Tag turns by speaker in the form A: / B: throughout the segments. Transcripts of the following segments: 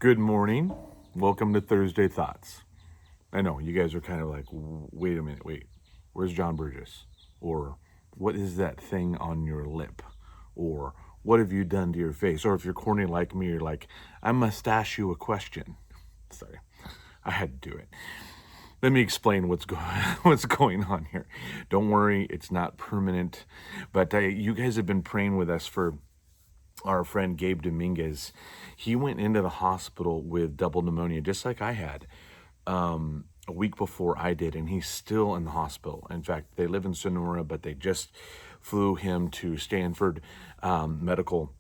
A: Good morning. Welcome to Thursday Thoughts. I know you guys are kind of like, wait a minute, wait, where's John Burgess? Or what is that thing on your lip? Or what have you done to your face? Or if you're corny like me, you're like, I must ask you a question. Sorry, I had to do it. Let me explain what's going on here. Don't worry, it's not permanent. But you guys have been praying with us for our friend Gabe Dominguez. He went into the hospital with double pneumonia, just like I had, a week before I did, and he's still in the hospital. In fact, they live in Sonora, but they just flew him to Stanford Medical.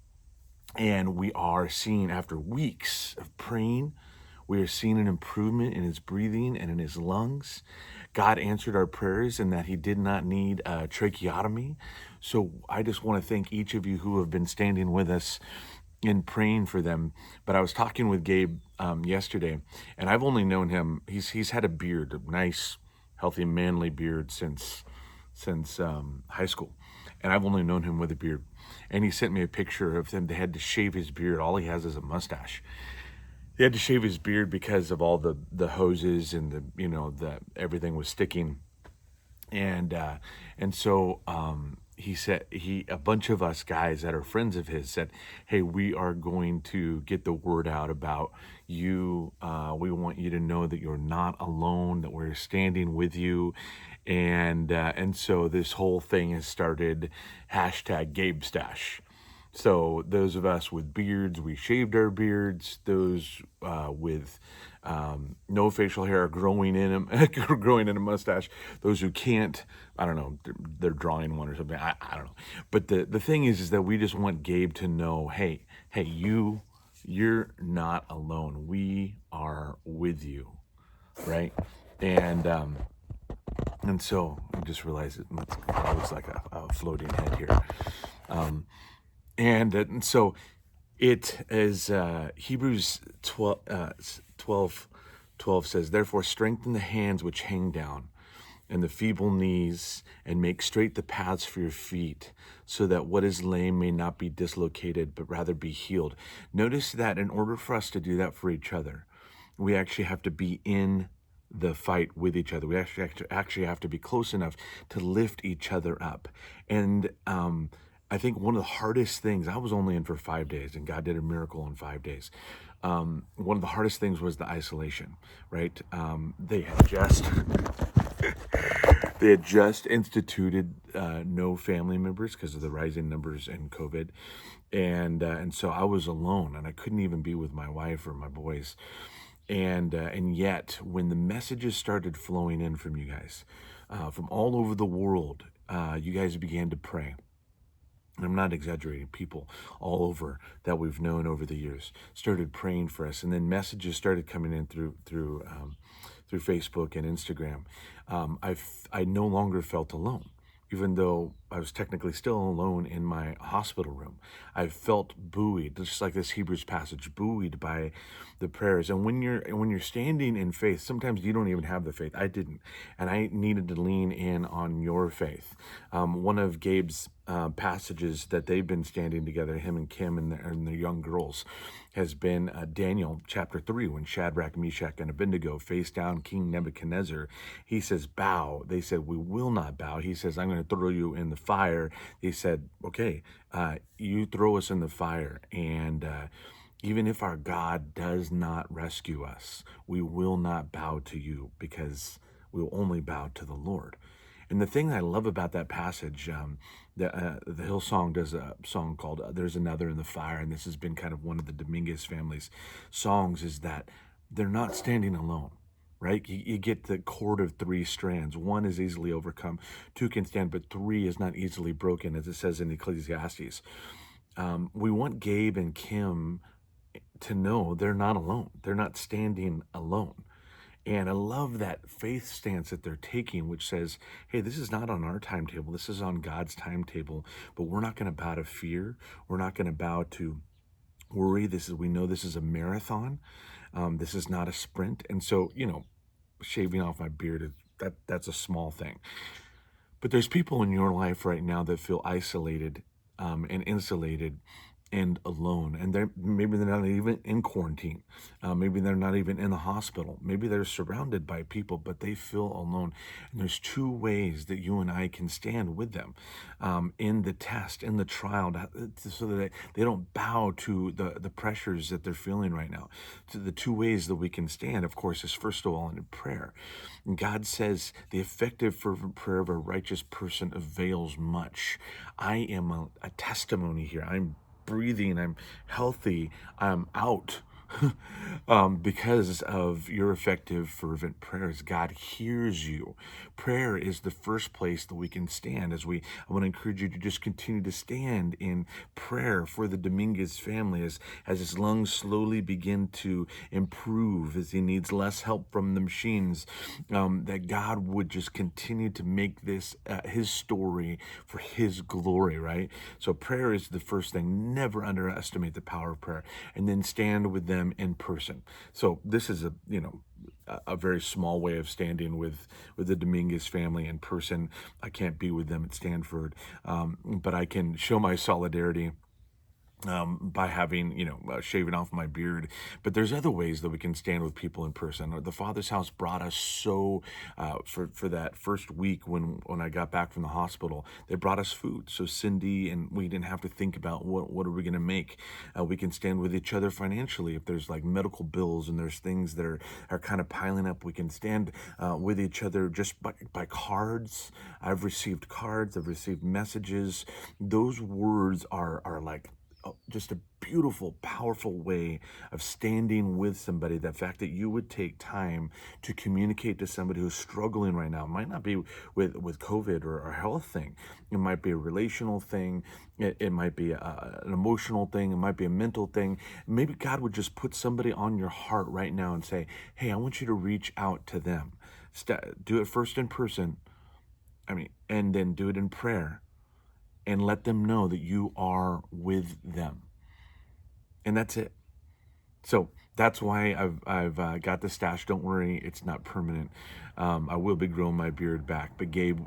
A: And we are seeing, after weeks of praying, we are seeing an improvement in his breathing and in his lungs. God answered our prayers and that he did not need a tracheotomy. So I just want to thank each of you who have been standing with us in praying for them. But I was talking with Gabe yesterday, and I've only known him. He's had a beard, a nice, healthy, manly beard since high school, and I've only known him with a beard. And he sent me a picture of him. They had to shave his beard. All he has is a mustache. He had to shave his beard because of all the hoses and the everything was sticking, and so he said a bunch of us guys that are friends of his said, hey, we are going to get the word out about you. We want you to know that you're not alone, that we're standing with you. And so this whole thing has started #GabeStash. So those of us with beards, we shaved our beards. Those with no facial hair growing in a growing in a mustache. Those who can't, I don't know, they're drawing one or something. I don't know. But the thing is that we just want Gabe to know, hey, you're not alone. We are with you, right? And so I just realized it looks like a floating head here. And so it is Hebrews 12 says, therefore strengthen the hands which hang down and the feeble knees, and make straight the paths for your feet, so that what is lame may not be dislocated, but rather be healed. Notice that in order for us to do that for each other, we actually have to be in the fight with each other. We actually have to be close enough to lift each other up. And I think one of the hardest things, I was only in for 5 days, and God did a miracle in 5 days. One of the hardest things was the isolation, right? They had just instituted no family members because of the rising numbers in COVID, and so I was alone, and I couldn't even be with my wife or my boys. And yet, when the messages started flowing in from you guys, from all over the world, you guys began to pray. And I'm not exaggerating. People all over that we've known over the years started praying for us, and then messages started coming in through Facebook and Instagram. I no longer felt alone, even though I was technically still alone in my hospital room. I felt buoyed, just like this Hebrews passage, buoyed by the prayers. And when you're standing in faith, sometimes you don't even have the faith. I didn't, and I needed to lean in on your faith. One of Gabe's passages that they've been standing together, him and Kim and their young girls, has been Daniel chapter 3, when Shadrach, Meshach, and Abednego face down King Nebuchadnezzar. He says, bow. They said, we will not bow. He says, I'm going to throw you in the fire. He said, okay, you throw us in the fire, and even if our God does not rescue us, we will not bow to you, because we will only bow to the Lord. And the thing I love about that passage, the Hillsong does a song called There's Another in the Fire, and this has been kind of one of the Dominguez family's songs, is that they're not standing alone, right? You get the cord of 3 strands. 1 is easily overcome, 2 can stand, but 3 is not easily broken, as it says in Ecclesiastes. We want Gabe and Kim to know they're not alone. They're not standing alone. And I love that faith stance that they're taking, which says, hey, this is not on our timetable. This is on God's timetable. But we're not going to bow to fear. We're not going to bow to worry. We know this is a marathon. This is not a sprint. And so, shaving off my beard, that's a small thing. But there's people in your life right now that feel isolated and insulated, and alone. And maybe they're not even in quarantine. Maybe they're not even in the hospital. Maybe they're surrounded by people, but they feel alone. And there's two ways that you and I can stand with them in the test, in the trial, so that they don't bow to the pressures that they're feeling right now. So the two ways that we can stand, of course, is first of all in prayer. And God says the effective fervent prayer of a righteous person avails much. I am a testimony here. I'm breathing, I'm healthy, I'm out. Because of your effective, fervent prayers. God hears you. Prayer is the first place that we can stand. I want to encourage you to just continue to stand in prayer for the Dominguez family as his lungs slowly begin to improve, as he needs less help from the machines, that God would just continue to make this his story for his glory, right? So prayer is the first thing. Never underestimate the power of prayer. And then stand with them in person. So this is a very small way of standing with the Dominguez family in person. I can't be with them at Stanford, but I can show my solidarity by having, shaving off my beard. But there's other ways that we can stand with people in person. Or the Father's House brought us for that first week when I got back from the hospital, they brought us food. So Cindy and we didn't have to think about what are we going to make. We can stand with each other financially. If there's like medical bills and there's things that are kind of piling up, we can stand with each other just by cards. I've received cards. I've received messages. Those words are like just a beautiful, powerful way of standing with somebody. The fact that you would take time to communicate to somebody who's struggling right now. It might not be with COVID or a health thing. It might be a relational thing. It might be an emotional thing. It might be a mental thing. Maybe God would just put somebody on your heart right now and say, hey, I want you to reach out to them. Do it first in person. And then do it in prayer and let them know that you are with them. And that's it. So that's why I've got the stash. Don't worry, it's not permanent. I will be growing my beard back. But Gabe,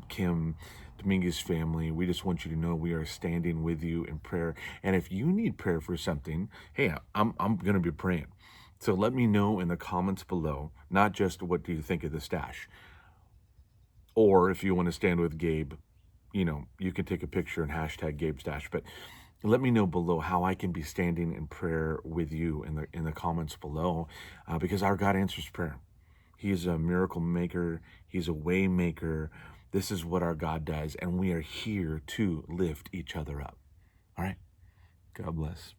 A: Kim, Dominguez family, we just want you to know we are standing with you in prayer. And if you need prayer for something, hey, I'm gonna be praying. So let me know in the comments below, not just what do you think of the stash, or if you want to stand with Gabe, you can take a picture and hashtag Gabe Stash. But let me know below how I can be standing in prayer with you in the comments below, because our God answers prayer. He is a miracle maker. He's a way maker. This is what our God does, and we are here to lift each other up. All right. God bless.